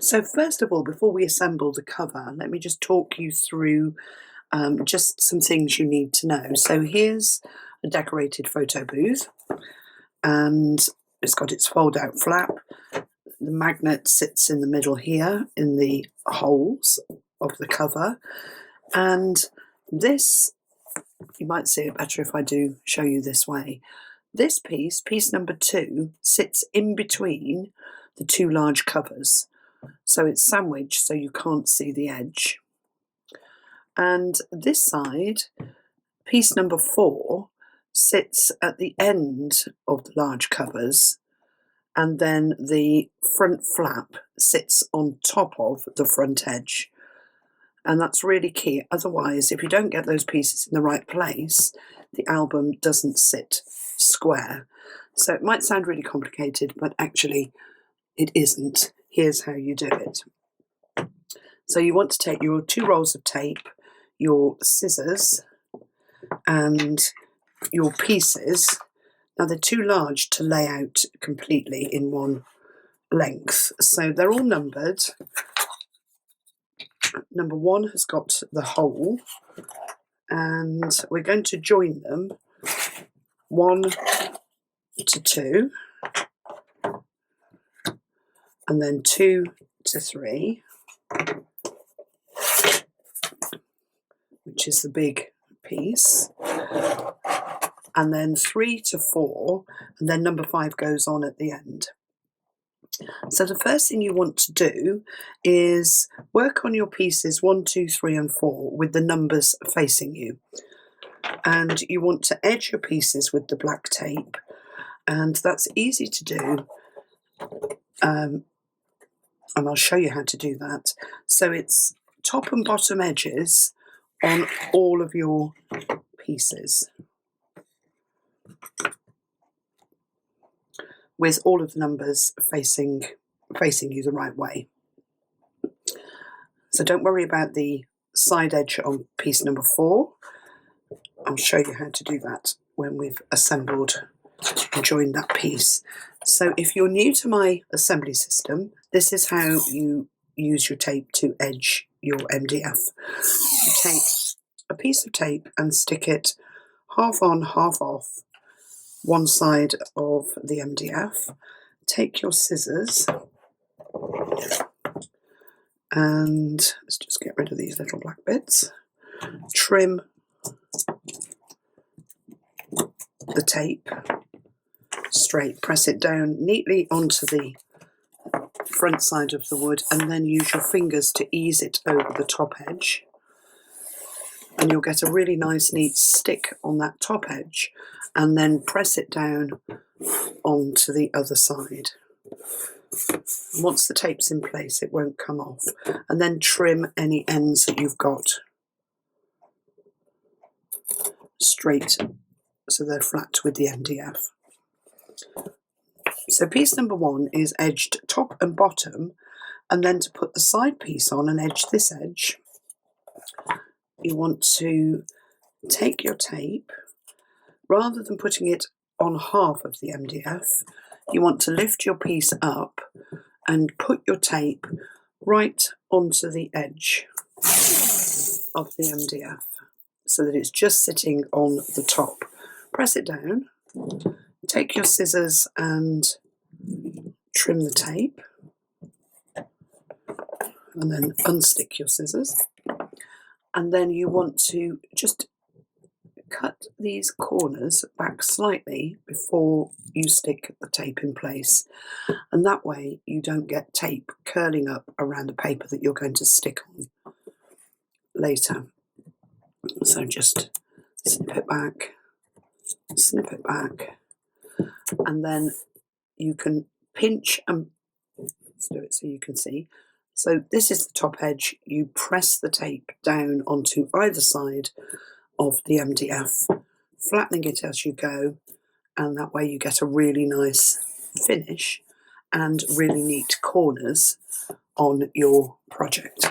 So first of all, before we assemble the cover, let me just talk you through just some things you need to know. So here's a decorated photo booth, and it's got its fold-out flap. The magnet sits in the middle here in the holes of the cover, and this, you might see it better if I do show you this way. This piece number 2, sits in between the two large covers. So it's sandwiched so you can't see the edge. And this side, piece number 4, sits at the end of the large covers, and then the front flap sits on top of the front edge. And that's really key. Otherwise, if you don't get those pieces in the right place, the album doesn't sit square. So it might sound really complicated, but actually it isn't. Here's how you do it. So you want to take your 2 rolls of tape, your scissors, and your pieces. Now they're too large to lay out completely in one length, so they're all numbered. Number 1 has got the hole, and we're going to join them 1 to 2, and then 2 to 3, which is the big piece, and then 3 to 4, and then number 5 goes on at the end. So the first thing you want to do is work on your pieces 1, 2, 3 and 4 with the numbers facing you. And you want to edge your pieces with the black tape, and that's easy to do. And I'll show you how to do that. So it's top and bottom edges on all of your pieces, with all of the numbers facing you the right way. So don't worry about the side edge on piece number 4. I'll show you how to do that when we've assembled and joined that piece. So if you're new to my assembly system, this is how you use your tape to edge your MDF. You take a piece of tape and stick it half on, half off one side of the MDF. Take your scissors and let's just get rid of these little black bits. Trim the tape straight, press it down neatly onto the front side of the wood, and then use your fingers to ease it over the top edge, and you'll get a really nice neat stick on that top edge, and then press it down onto the other side. And once the tape's in place, it won't come off, and then trim any ends that you've got straight so they're flat with the MDF. So piece number 1 is edged top and bottom, and then to put the side piece on and edge this edge, you want to take your tape, rather than putting it on half of the MDF, you want to lift your piece up and put your tape right onto the edge of the MDF so that it's just sitting on the top. Press it down, take your scissors and trim the tape, and then unstick your scissors, and then you want to just cut these corners back slightly before you stick the tape in place, and that way you don't get tape curling up around the paper that you're going to stick on later. So just snip it back, and then you can pinch and let's do it so you can see. So this is the top edge. You press the tape down onto either side of the MDF, flattening it as you go, and that way you get a really nice finish and really neat corners on your project.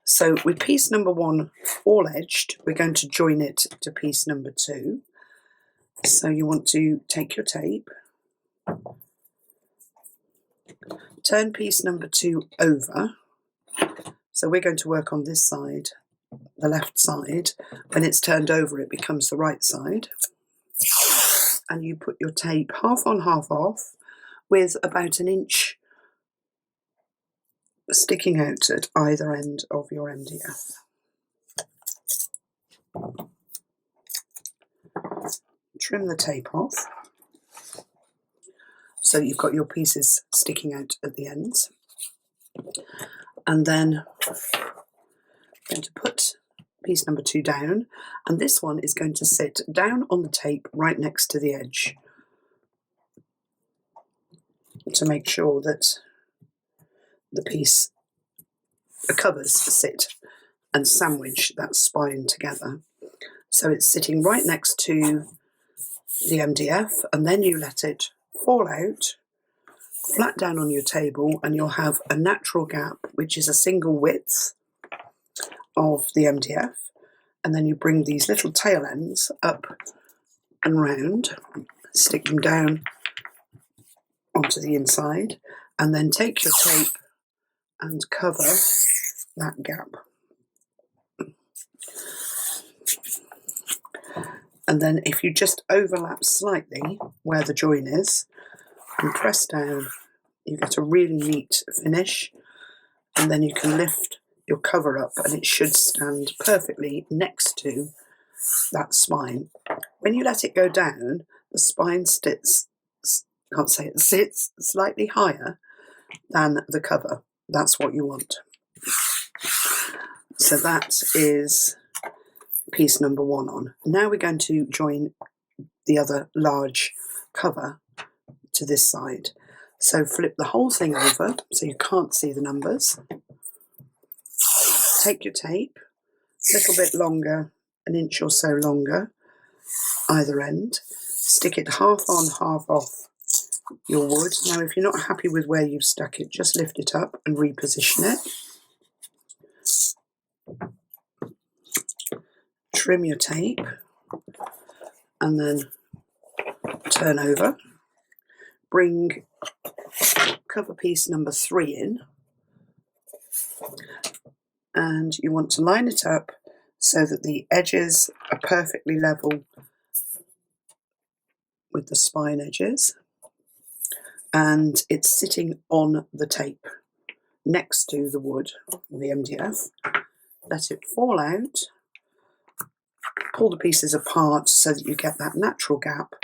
So with piece number 1 all edged, we're going to join it to piece number 2. So you want to take your tape, turn piece number 2 over. So we're going to work on this side, the left side. When it's turned over, it becomes the right side. And you put your tape half on, half off, with about 1 inch sticking out at either end of your MDF. Trim the tape off so that you've got your pieces sticking out at the ends. And then I'm going to put piece number 2 down, and this one is going to sit down on the tape right next to the edge to make sure that the covers sit and sandwich that spine together. So it's sitting right next to the MDF, and then you let it fall out flat down on your table, and you'll have a natural gap, which is a single width of the MDF. And then you bring these little tail ends up and round, stick them down onto the inside, and then take your tape and cover that gap. And then if you just overlap slightly where the join is and press down, you get a really neat finish. And then you can lift your cover up and it should stand perfectly next to that spine. When you let it go down, the spine sits slightly higher than the cover. That's what you want. So that is piece number 1 on. Now we're going to join the other large cover to this side. So flip the whole thing over so you can't see the numbers. Take your tape, a little bit longer, 1 inch or so longer, either end. Stick it half on, half off your wood. Now if you're not happy with where you've stuck it, just lift it up and reposition it. Trim your tape and then turn over. Bring cover piece number 3 in, and you want to line it up so that the edges are perfectly level with the spine edges, and it's sitting on the tape next to the wood, the MDF. Let it fall out. Pull the pieces apart so that you get that natural gap,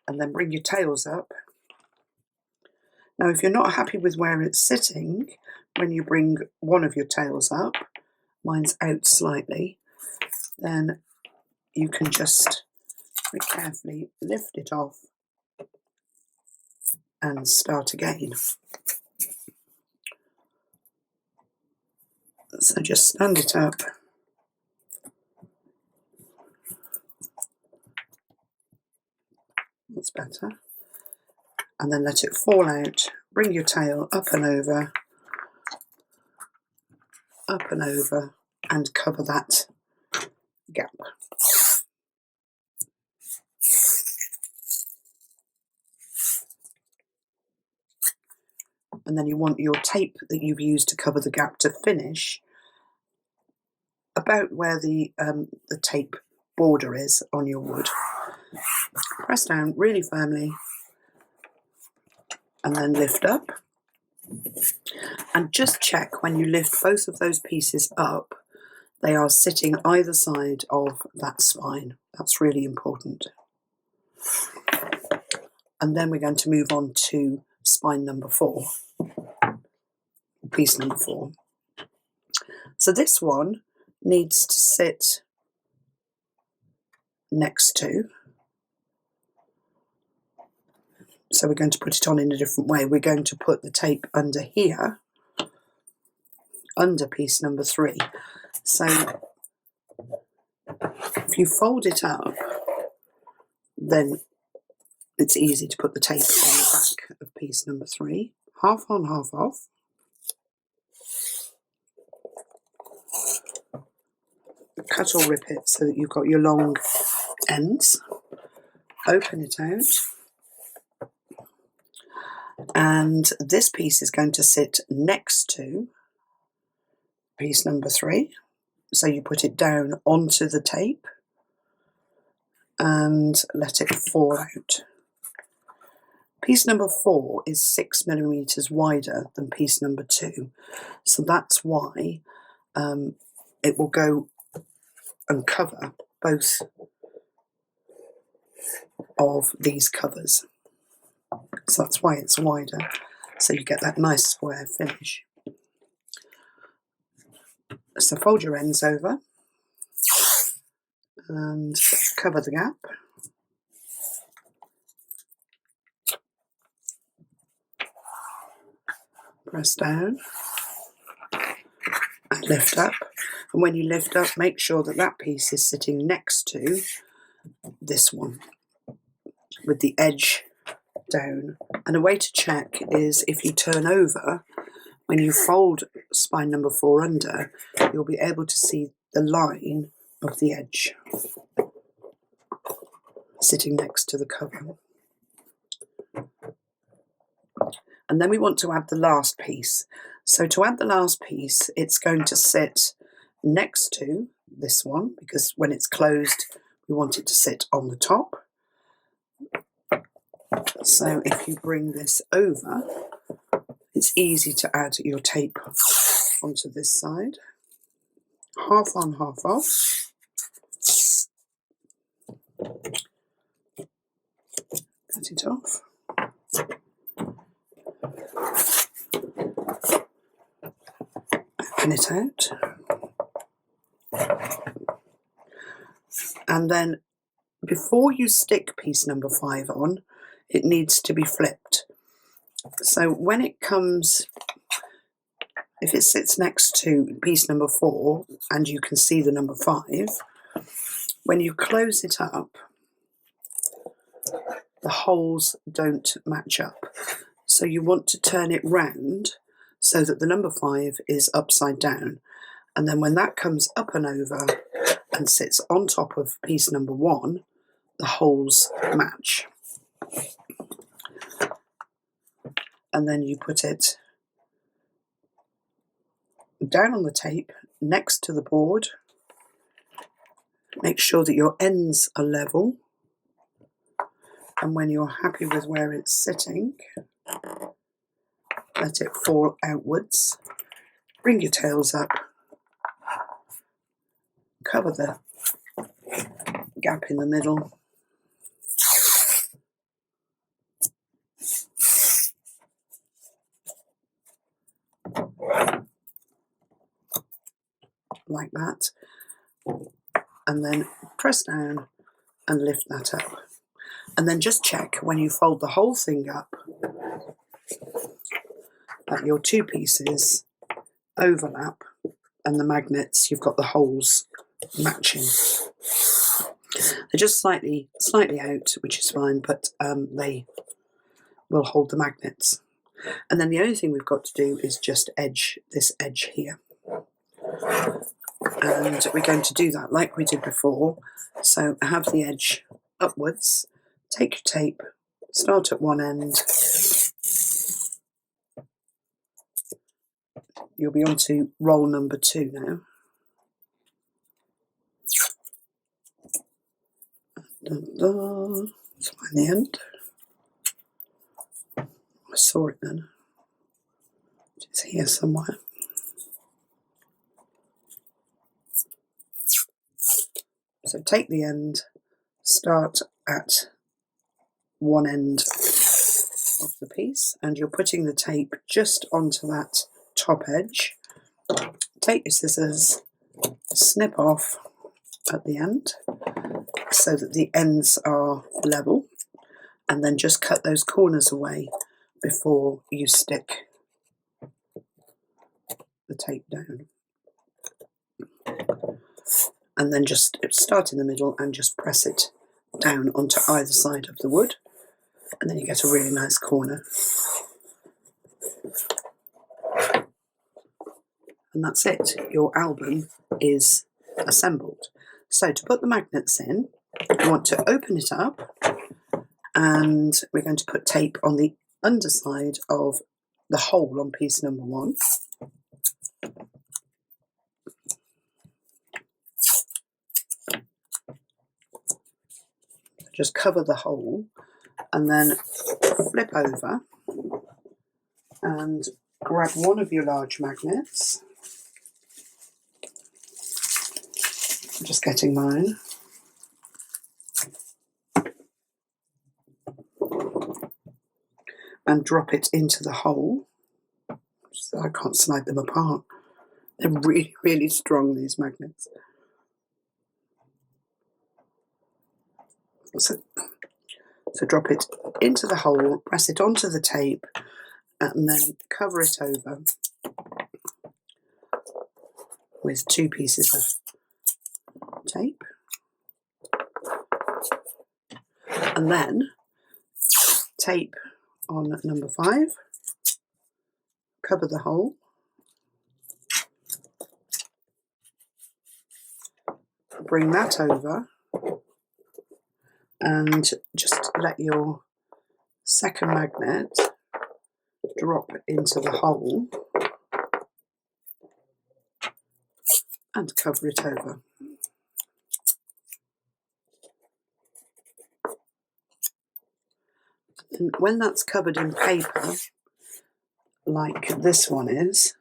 and then bring your tails up. Now if you're not happy with where it's sitting, when you bring one of your tails up, mine's out slightly, then you can just very carefully lift it off and start again. So just stand it up. That's better. And then let it fall out. Bring your tail up and over, and cover that gap. And then you want your tape that you've used to cover the gap to finish about where the tape border is on your wood. Press down really firmly and then lift up. And just check when you lift both of those pieces up, they are sitting either side of that spine. That's really important. And then we're going to move on to spine number 4, piece number 4. So this one needs to sit next to. So we're going to put it on in a different way. We're going to put the tape under here, under piece number 3. So if you fold it up, then it's easy to put the tape on the back of piece number 3. Half on, half off. Cut or rip it so that you've got your long ends. Open it out. And And this piece is going to sit next to piece number 3. So you put it down onto the tape and let it fall out. Piece number 4 is 6 millimeters wider than piece number 2. So that's why it will go and cover both of these covers. So that's why it's wider, so you get that nice square finish. So fold your ends over and cover the gap. Press down and lift up. And when you lift up, make sure that that piece is sitting next to this one with the edge down. And a way to check is if you turn over, when you fold spine number 4 under, you'll be able to see the line of the edge sitting next to the cover. And then we want to add the last piece. So to add the last piece, it's going to sit next to this one, because when it's closed, we want it to sit on the top. So if you bring this over, it's easy to add your tape onto this side. Half on, half off. Cut it off. Open it out. And then before you stick piece number 5 on, it needs to be flipped. So when it comes, if it sits next to piece number 4 and you can see the number 5, when you close it up, the holes don't match up. So you want to turn it round so that the number 5 is upside down. And then when that comes up and over and sits on top of piece number 1, the holes match. And then you put it down on the tape next to the board. Make sure that your ends are level. And when you're happy with where it's sitting, let it fall outwards. Bring your tails up. Cover the gap in the middle. Like that. And then press down and lift that up. And then just check when you fold the whole thing up that your 2 pieces overlap and the magnets, you've got the holes matching. They're just slightly out, which is fine, but they will hold the magnets. And then the only thing we've got to do is just edge this edge here. And we're going to do that like we did before. So have the edge upwards, take your tape, start at one end. You'll be on to roll number 2 now. Let's find the end. I saw it then. It's here somewhere. So take the end, start at one end of the piece, and you're putting the tape just onto that top edge. Take your scissors, snip off at the end so that the ends are level, and then just cut those corners away before you stick the tape down. And then just start in the middle and just press it down onto either side of the wood, and then you get a really nice corner. And that's it, your album is assembled. So to put the magnets in, you want to open it up, and we're going to put tape on the underside of the hole on piece number 1. Just cover the hole and then flip over and grab one of your large magnets. I'm just getting mine. And drop it into the hole. So I can't slide them apart. They're really, really strong, these magnets. So drop it into the hole, press it onto the tape, and then cover it over with 2 pieces of tape. And then tape on number 5, cover the hole, bring that over, and just let your second magnet drop into the hole and cover it over. And when that's covered in paper, like this one is,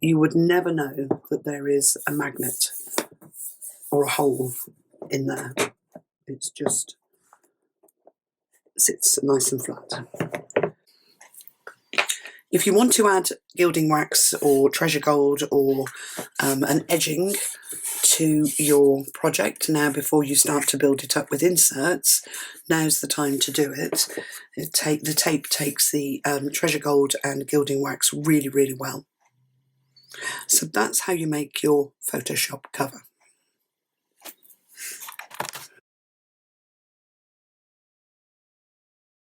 you would never know that there is a magnet or a hole in there. It's just sits nice and flat. If you want to add gilding wax or treasure gold or an edging to your project now before you start to build it up with inserts, now's the time to do it. The tape takes the treasure gold and gilding wax really, really well. So that's how you make your Photoshop cover.